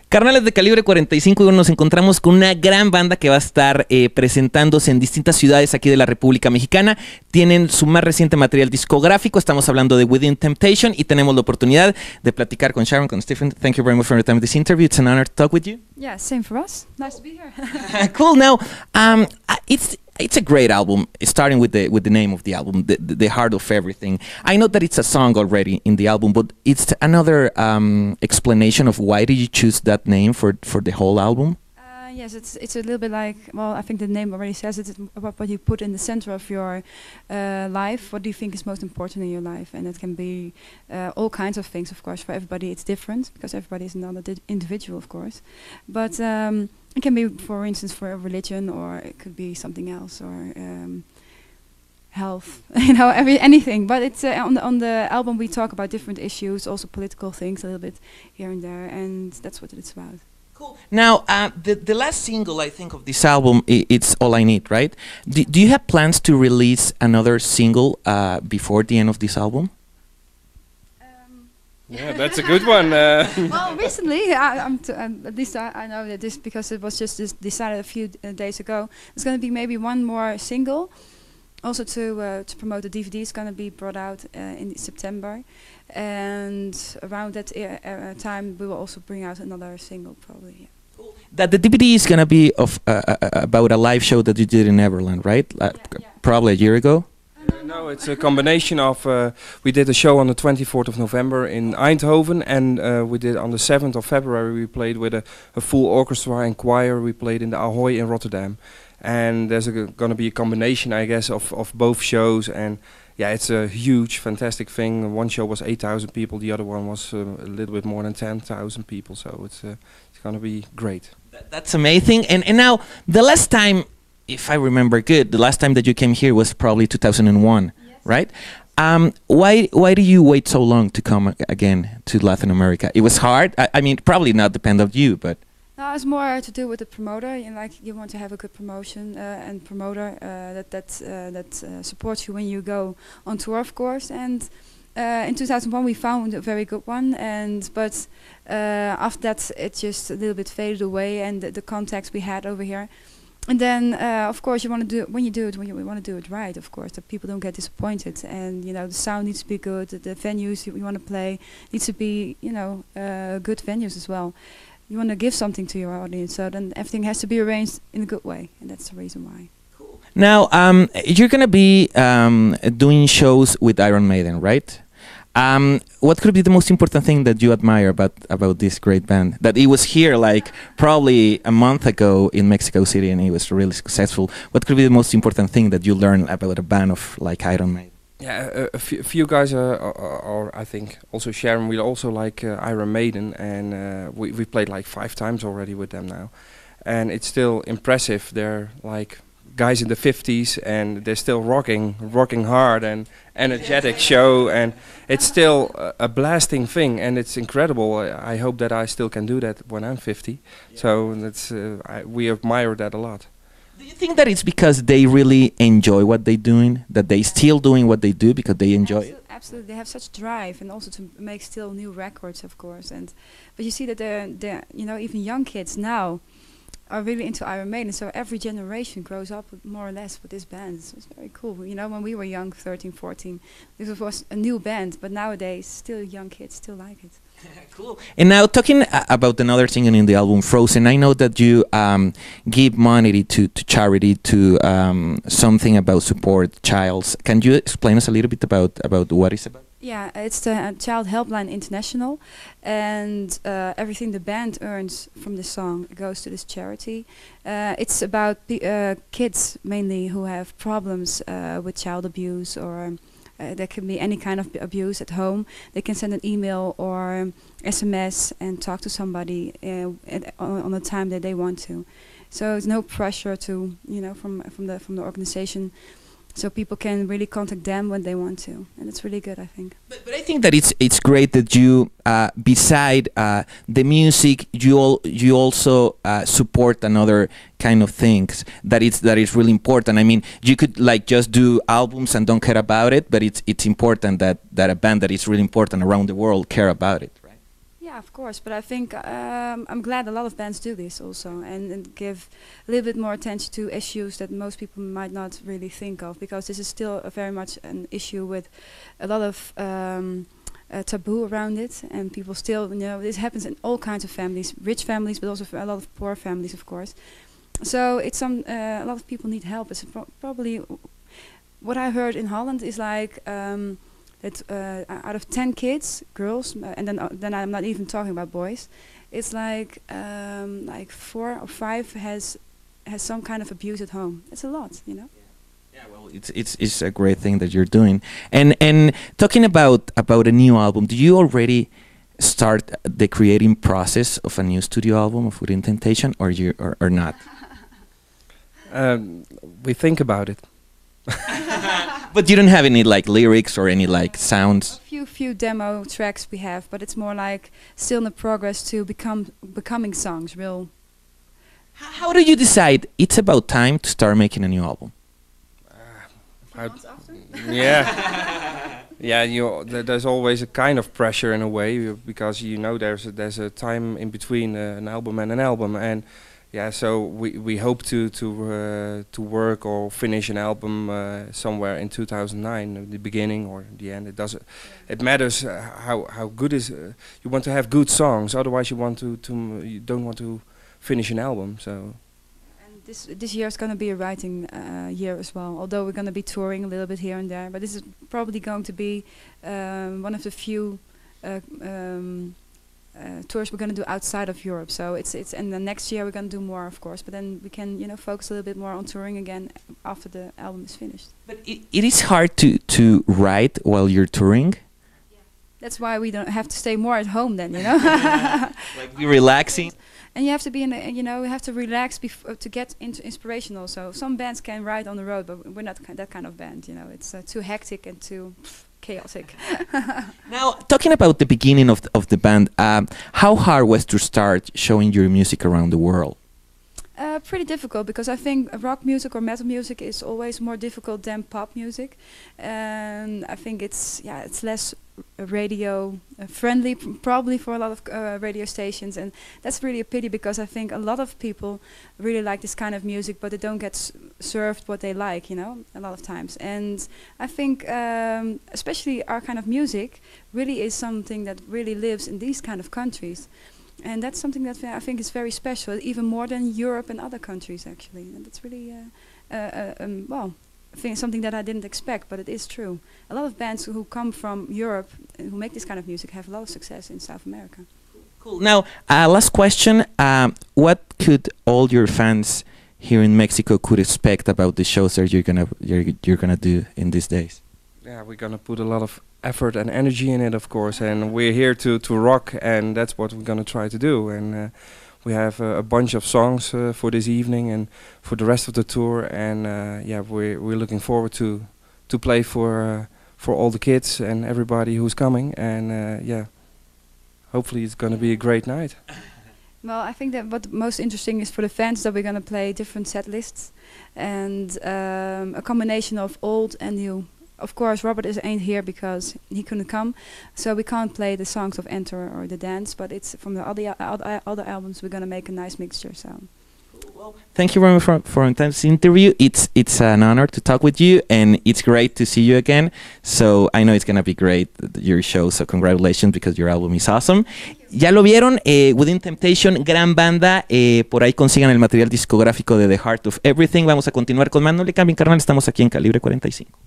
Carnales de Calibre 45, y nos encontramos con una gran banda que va a estar presentándose en distintas ciudades aquí de la República Mexicana. Tienen su más reciente material discográfico, estamos hablando de Within Temptation, y tenemos la oportunidad de platicar con Sharon, con Stephen. Thank you very much for your time in this interview. It's an honor to talk with you. Yeah, same for us. Nice to be here. Cool. Now, it's a great album, starting with the name of the album, the heart of everything. I know that it's a song already in the album, but it's another explanation of why did you choose that name for the whole album? Yes, it's a little bit like, well, I think the name already says it, it's about what you put in the center of your life. What do you think is most important in your life? And it can be all kinds of things, of course. For everybody it's different, because everybody is another individual, of course. But it can be, for instance, for a religion, or it could be something else, or health, you know, anything. But it's on the album we talk about different issues, also political things a little bit here and there, and that's what it's about. Cool. Now, the last single, I think, of this album, it's All I Need, right? Do you have plans to release another single before the end of this album? Yeah, that's a good one. Well, recently, at least I know that this, because it was just decided a few days ago. There's going to be maybe one more single. Also to promote the DVD is going to be brought out in September, and around that time we will also bring out another single, probably. Yeah. Cool. That the DVD is going to be of about a live show that you did in Neverland, right? Probably a year ago. No, it's a combination of. We did a show on the 24th of November in Eindhoven, and we did on the 7th of February. We played with a full orchestra and choir. We played in the Ahoy in Rotterdam. And there's going to be a combination, I guess, of both shows, and yeah, it's a huge, fantastic thing. One show was 8,000 people, the other one was a little bit more than 10,000 people, so it's going to be great. That's amazing. And now, the last time, if I remember good, the last time that you came here was probably 2001, yes. Right? Why do you wait so long to come again to Latin America? It was hard. I mean, probably not depend on you, but. No, it's more to do with the promoter. You want to have a good promotion and promoter that supports you when you go on tour, of course. And in 2001 we found a very good one, but after that it just a little bit faded away, and the contacts we had over here. And then, of course, you want to do when you want to do it right. Of course, that people don't get disappointed, and you know the sound needs to be good. The venues you want to play needs to be, you know, good venues as well. You want to give something to your audience, so then everything has to be arranged in a good way, and that's the reason why. Cool. Now, you're going to be doing shows with Iron Maiden, right? What could be the most important thing that you admire about this great band? That it was here like probably a month ago in Mexico City, and it was really successful. What could be the most important thing that you learned about a band of like Iron Maiden? Yeah, a few guys are I think also Sharon. We also like Iron Maiden, and we played like 5 times already with them now, and it's still impressive. They're like guys in the 50s, and they're still rocking hard and energetic show, and it's still a blasting thing, and it's incredible. I hope that I still can do that when I'm 50. Yeah. So that's we admire that a lot. Do you think that it's because they really enjoy what they're doing, that they still doing what they do because they enjoy it? Absolutely, they have such drive, and also to make still new records, of course. But you see that they're you know, even young kids now are really into Iron Maiden. So every generation grows up with more or less with this band. So it's very cool. You know, when we were young, 13, 14, this was a new band, but nowadays still young kids still like it. Cool. And now talking about another thing in the album, Frozen, I know that you give money to charity, to something about support childs. Can you explain us a little bit about what it's about? Yeah, it's the Child Helpline International, and everything the band earns from this song goes to this charity. It's about kids mainly who have problems with child abuse, or there can be any kind of abuse at home. They can send an email or SMS and talk to somebody on the time that they want to. So there's no pressure to, you know, from the organization. So people can really contact them when they want to, and it's really good, I think. But I think that it's great that you, beside the music, you also support another kind of things that is really important. I mean, you could like just do albums and don't care about it, but it's important that a band that is really important around the world care about it, right? Yeah, Yeah, of course, but I think I'm glad a lot of bands do this also, and give a little bit more attention to issues that most people might not really think of, because this is still very much an issue with a lot of taboo around it, and people still, this happens in all kinds of families, rich families, but also for a lot of poor families, of course. So it's a lot of people need help. It's probably what I heard in Holland is like. That out of 10 kids, girls, and then I'm not even talking about boys, it's like 4 or 5 has some kind of abuse at home. It's a lot, Yeah, well, it's a great thing that you're doing. And talking about a new album, do you already start the creating process of a new studio album of Within Temptation, or not? We think about it. But you don't have any like lyrics or any like sounds? A few demo tracks we have, but it's more like still in the progress to becoming songs, real. How do you decide it's about time to start making a new album? Yeah. Yeah, there's always a kind of pressure in a way, because there's a time in between an album and an album, and yeah, so we hope to work or finish an album somewhere in 2009, the beginning or the end. It doesn't. It matters how good is. You want to have good songs, otherwise you you don't want to finish an album. So. And this year is going to be a writing year as well. Although we're going to be touring a little bit here and there, but this is probably going to be one of the few. Tours we're going to do outside of Europe, so it's and the next year we're going to do more, of course, but then we can focus a little bit more on touring again after the album is finished. But it is hard to write while you're touring. Yeah. That's why we don't have to stay more at home then, Like be relaxing. And you have to be you have to relax to get into inspiration also. Some bands can write on the road, but we're not that kind of band, It's too hectic and too chaotic. Now, talking about the beginning of the band, how hard was to start showing your music around the world? Pretty difficult, because I think rock music or metal music is always more difficult than pop music, and I think it's less radio friendly, probably for a lot of radio stations, and that's really a pity, because I think a lot of people really like this kind of music, but they don't get served what they like, a lot of times. And I think especially our kind of music really is something that really lives in these kind of countries. And that's something that I think is very special, even more than Europe and other countries, actually. And that's really, well, I think something that I didn't expect, but it is true. A lot of bands who come from Europe and who make this kind of music have a lot of success in South America. Cool. Now, last question. What could all your fans here in Mexico could expect about the shows that you're gonna do in these days? Yeah, we're gonna put a lot of effort and energy in it, of course, and we're here to rock, and that's what we're gonna try to do. And we have a bunch of songs for this evening and for the rest of the tour, and yeah, we're looking forward to play for all the kids and everybody who's coming, and yeah, hopefully it's gonna be a great night. Well, I think that what most interesting is for the fans that we're going to play different set lists and a combination of old and new. Of course, Robert ain't here because he couldn't come, so we can't play the songs of Enter or The Dance, but it's from the other albums we're going to make a nice mixture. So. Well, thank you very much for this interview. It's an honor to talk with you, and it's great to see you again. So I know it's gonna be great, your show. So congratulations, because your album is awesome. Ya lo vieron, Within Temptation, gran banda. Por ahí consigan el material discográfico de The Heart of Everything. Vamos a continuar con más. No le cambien, carnal. Estamos aquí en Calibre 45.